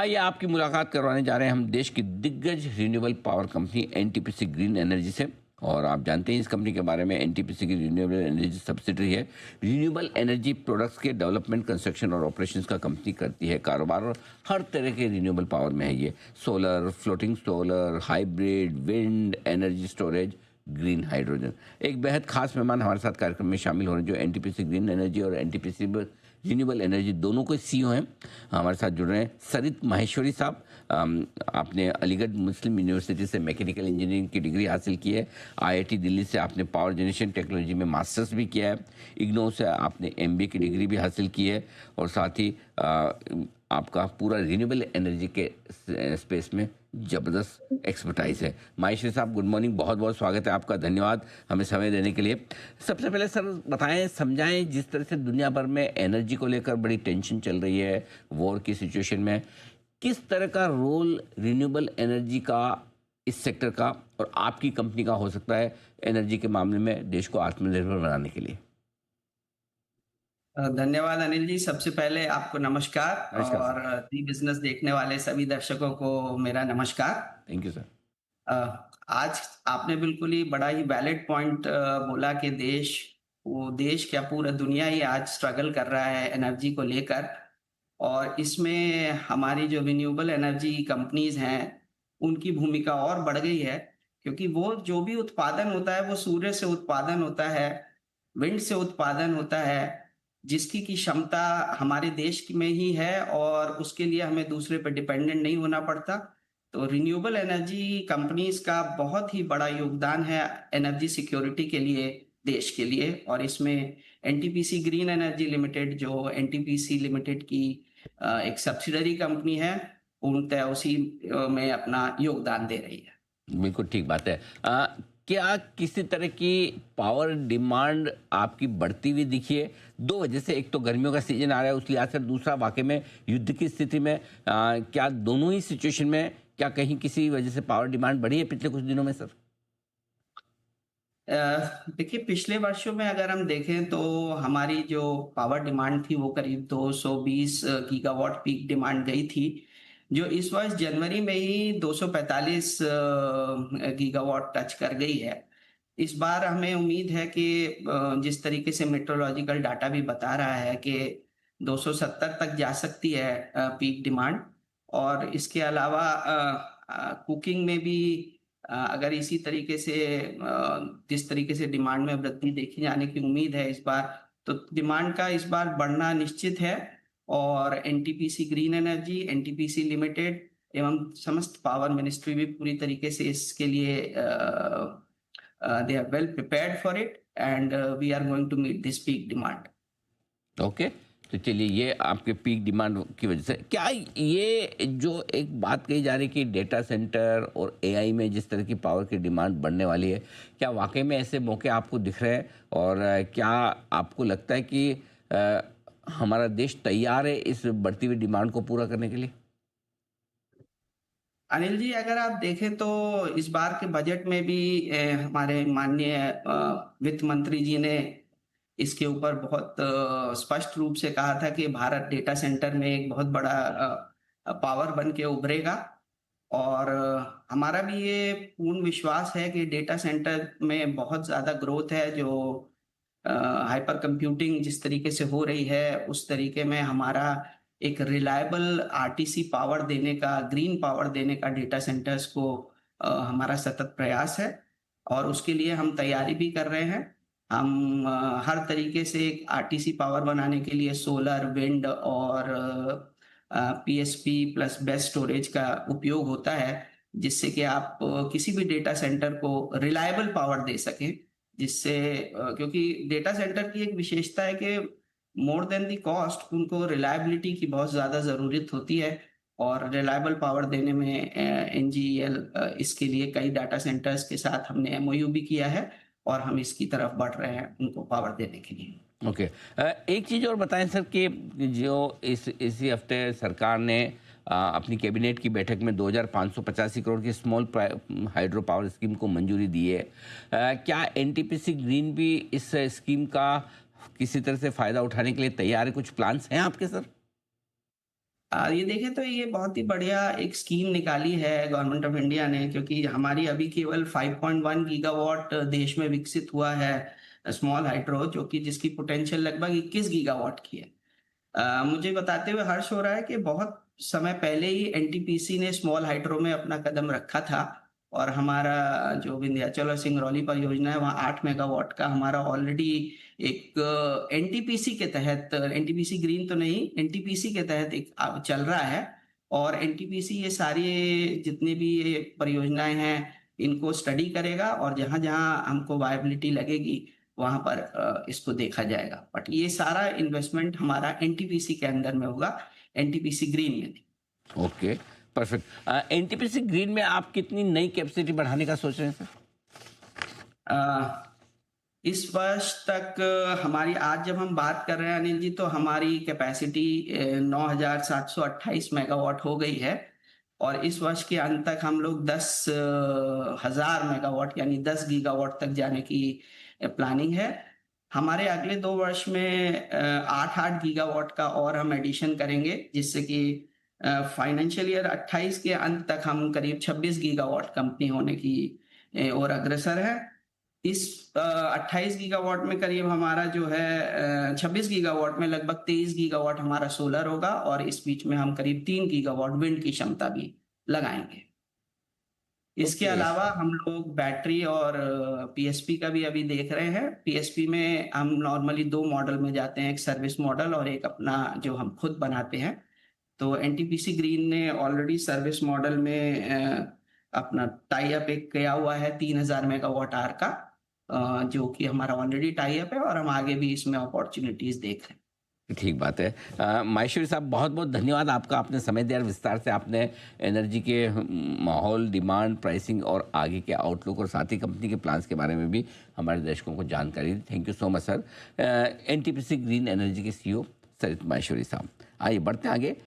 आइए आपकी मुलाकात करवाने जा रहे हैं हम देश की दिग्गज renewable power company NTPC green energy से। और आप जानते हैं इस कंपनी के बारे में, एनटीपीसी की रिन्यूएबल एनर्जी सब्सिडरी है। रिन्यूएबल एनर्जी प्रोडक्ट्स के डेवलपमेंट, कंस्ट्रक्शन और ऑपरेशंस का कंपनी करती है कारोबार, और हर तरह के रिन्यूएबल पावर में है ये। Solar, floating solar, hybrid, wind energy storage, green hydrogen. एक बेहद खास मेहमान हमारे साथ कार्यक्रम में शामिल हो रहे हैं, जो एनटीपीसी ग्रीन एनर्जी और एनटीपीसी रिन्यूएबल एनर्जी दोनों के सीईओ हैं। हमारे साथ जुड़ रहे हैं सरित माहेश्वरी साहब। आपने अलीगढ़ मुस्लिम यूनिवर्सिटी से मैकेनिकल इंजीनियरिंग की डिग्री हासिल की है। आईआईटी दिल्ली से आपने पावर जनरेशन टेक्नोलॉजी में मास्टर्स भी किया है। इग्नोउ से आपने एमबीए की डिग्री भी हासिल की है, और साथ ही आपका पूरा रिन्यूएबल एनर्जी के स्पेस में ज़बरदस्त एक्सपर्टाइज है। माहेश्वरी साहब, गुड मॉर्निंग, बहुत बहुत स्वागत है आपका। धन्यवाद हमें समय देने के लिए। सबसे पहले सर बताएं, समझाएं, जिस तरह से दुनिया भर में एनर्जी को लेकर बड़ी टेंशन चल रही है वॉर की सिचुएशन में, किस तरह का रोल रिन्यूएबल एनर्जी का, इस सेक्टर का और आपकी कंपनी का हो सकता है एनर्जी के मामले में देश को आत्मनिर्भर बनाने के लिए? धन्यवाद अनिल जी। सबसे पहले आपको नमस्कार, नमस्कार सर। और दी बिजनेस देखने वाले सभी दर्शकों को मेरा नमस्कार। Thank you sir. अ, आज आपने बिल्कुल ही बड़ा ही वैलिड पॉइंट बोला कि देश क्या पूरा दुनिया ही आज स्ट्रगल कर रहा है एनर्जी को लेकर। और इसमें हमारी जो रिन्यूएबल एनर्जी कंपनीज हैं, उनकी भूमिका और बढ़ गई है, क्योंकि वो जो भी उत्पादन होता है वो सूर्य से उत्पादन होता है, विंड से उत्पादन होता है, जिसकी की क्षमता हमारे देश में ही है, और उसके लिए हमें दूसरे पर डिपेंडेंट नहीं होना पड़ता। तो रिन्यूएबल एनर्जी कंपनीज का बहुत ही बड़ा योगदान है एनर्जी सिक्योरिटी के लिए, देश के लिए। और इसमें एनटीपीसी ग्रीन एनर्जी लिमिटेड, जो एनटीपीसी लिमिटेड की एक सब्सिडरी कंपनी है, पूर्णतः उसी में अपना योगदान दे रही है। बिल्कुल ठीक बात है। क्या किसी तरह की पावर डिमांड आपकी बढ़ती हुई दिखी है? दो वजह से, एक तो गर्मियों का सीजन आ रहा है उस लिहाज से, दूसरा वाकई में युद्ध की स्थिति में, क्या दोनों ही सिचुएशन में क्या कहीं किसी वजह से पावर डिमांड बढ़ी है पिछले कुछ दिनों में सर? अ, देखिए, पिछले वर्षों में अगर हम देखें तो हमारी जो पावर डिमांड थी वो करीब 220 गीगावाट पीक डिमांड गई थी, जो इस वर्ष जनवरी में ही 245 गीगावाट टच कर गई है। इस बार हमें उम्मीद है कि जिस तरीके से मेट्रोलॉजिकल डाटा भी बता रहा है कि 270 तक जा सकती है पीक डिमांड। और इसके अलावा कुकिंग में भी अगर इसी तरीके से जिस तरीके से डिमांड में वृद्धि देखी जाने की उम्मीद है इस बार, तो डिमांड का इस बार बढ़ना निश्चित है। और NTPC green energy, NTPC limited एवं समस्त पावर मिनिस्ट्री भी पूरी तरीके से इसके लिए they are well prepared for it, and we are going to meet this peak demand. Okay, तो चलिए, ये आपके पीक डिमांड की वजह से, क्या ये जो एक बात कही जा रही है कि डेटा सेंटर और एआई में जिस तरह की पावर की डिमांड बढ़ने वाली है, क्या वाकई में ऐसे मौके आपको दिख रहे हैं? और क्या आपको लगता है कि हमारा देश तैयार है इस बढ़ती हुई डिमांड को पूरा करने के लिए? अनिल जी, अगर आप देखें तो इस बार के बजट में भी हमारे माननीय वित्त मंत्री जी ने इसके ऊपर बहुत स्पष्ट रूप से कहा था कि भारत डेटा सेंटर में एक बहुत बड़ा पावर बन के उभरेगा। और हमारा भी ये पूर्ण विश्वास है कि डेटा सेंटर में बहुत ज़्यादा ग्रोथ है, जो हाइपर कंप्यूटिंग जिस तरीके से हो रही है, उस तरीके में हमारा एक रिलायबल आरटीसी पावर देने का, ग्रीन पावर देने का डेटा सेंटर्स को हमारा सतत प्रयास है। और उसके लिए हम तैयारी भी कर रहे हैं। हम हर तरीके से एक आरटीसी पावर बनाने के लिए सोलर, विंड और पीएसपी प्लस बेस स्टोरेज का उपयोग होता है, जिससे कि आप किसी भी डेटा सेंटर को रिलायबल पावर दे सकें। जिससे क्योंकि डेटा सेंटर की एक विशेषता है कि मोर देन द कॉस्ट उनको रिलायबिलिटी की बहुत ज़्यादा ज़रूरत होती है। और रिलायबल पावर देने में एनजीईएल इसके लिए कई डाटा सेंटर्स के साथ हमने एमओयू भी किया है, और हम इसकी तरफ बढ़ रहे हैं उनको पावर देने के लिए। ओके। एक चीज़ और बताएं सर कि जो इसी हफ्ते सरकार ने अपनी कैबिनेट की बैठक में 2585 करोड़ की स्मॉल हाइड्रो पावर स्कीम को मंजूरी दी है। क्या एनटीपीसी ग्रीन भी इस स्कीम का किसी तरह से फ़ायदा उठाने के लिए तैयार है? कुछ प्लान्स हैं आपके सर? ये देखें तो ये बहुत ही बढ़िया एक स्कीम निकाली है गवर्नमेंट ऑफ इंडिया ने, क्योंकि हमारी अभी केवल 5.1 गीगावाट देश में विकसित हुआ है स्मॉल हाइड्रो, जो कि जिसकी पोटेंशियल लगभग 21 गीगावाट की है। मुझे बताते हुए हर्ष हो रहा है कि बहुत समय पहले ही एनटीपीसी ने स्मॉल हाइड्रो में अपना कदम रखा था, और हमारा जो विंध्याचल और सिंगरौली परियोजना है वहाँ 8 मेगावाट का हमारा ऑलरेडी एक एनटीपीसी के तहत, एनटीपीसी ग्रीन तो नहीं, एनटीपीसी के तहत एक अब चल रहा है। और एनटीपीसी ये सारी जितनी भी ये परियोजनाएं हैं इनको स्टडी करेगा, और जहां जहां हमको वायबिलिटी लगेगी वहां पर इसको देखा जाएगा। बट ये सारा इन्वेस्टमेंट हमारा एनटीपीसी के अंदर में होगा, एनटीपीसी ग्रीन में नहीं। Okay, perfect. एनटीपीसी ग्रीन में आप कितनी नई कैपेसिटी बढ़ाने का सोच रहे हैं सर? अ, इस वर्ष तक हमारी, आज जब हम बात कर रहे हैं अनिल जी, तो हमारी कैपेसिटी 9,728 मेगावाट हो गई है, और इस वर्ष के अंत तक हम लोग 10,000 मेगावाट यानी 10 गीगावाट तक जाने की प्लानिंग है। हमारे अगले 2 वर्ष में 8-8 गीगावाट का और हम एडिशन करेंगे, जिससे कि फाइनेंशियल ईयर 28 के अंत तक हम करीब 26 गीगावाट कंपनी होने की ओर अग्रसर है। इस 28 गीगावाट में करीब हमारा जो है 26 गीगावाट में लगभग 23 गीगावाट हमारा सोलर होगा, और इस बीच में हम करीब 3 गीगावाट विंड की क्षमता भी लगाएंगे। इसके ओके। अलावा हम लोग बैटरी और पीएसपी का भी अभी देख रहे हैं। पीएसपी में हम नॉर्मली 2 मॉडल में जाते हैं, एक सर्विस मॉडल और एक अपना जो हम खुद बनाते हैं। तो एनटीपीसी ग्रीन ने ऑलरेडी सर्विस मॉडल में अपना टाई अप एक किया हुआ है 3000 मेगावाट आवर का, जो कि हमारा ऑलरेडी टाई अप है, और हम आगे भी इसमें अपॉर्चुनिटीज देख रहे हैं। ठीक बात है। माहेश्वरी साहब, बहुत बहुत धन्यवाद आपका, आपने समय दिया और विस्तार से आपने एनर्जी के माहौल, डिमांड, प्राइसिंग और आगे के आउटलुक और साथ ही कंपनी के प्लान्स के बारे में भी हमारे दर्शकों को जानकारी दी। Thank you so much sir. NTPC green energy के सीईओ सरित माहेश्वरी साहब। आइए बढ़ते आगे।